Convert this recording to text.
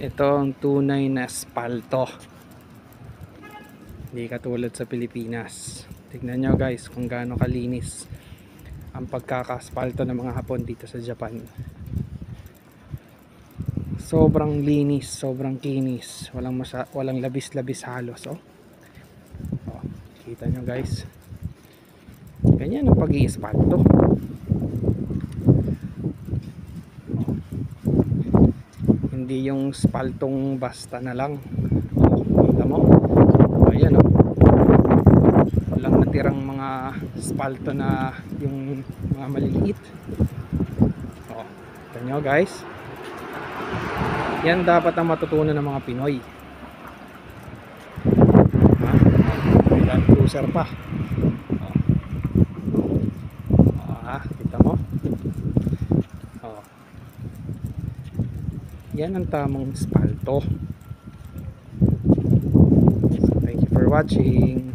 Ito ang tunay na espalto. Hindi katulad sa Pilipinas. Tignan nyo guys kung gaano kalinis ang pagkakaspalto ng mga Hapon dito sa Japan. Sobrang linis, sobrang kinis. Walang labis-labis halos. Oh, kita nyo guys. Ganyan ang pag-iispalto. Hindi yung spaltong basta na lang. Kita mo? Ayan o. Walang natirang mga spalto na yung mga maliliit. Kita nyo guys. Yan dapat ang matutunan ng mga Pinoy. May land cruiser pa. Kita mo? Yan ang tamang spalto. So, thank you for watching.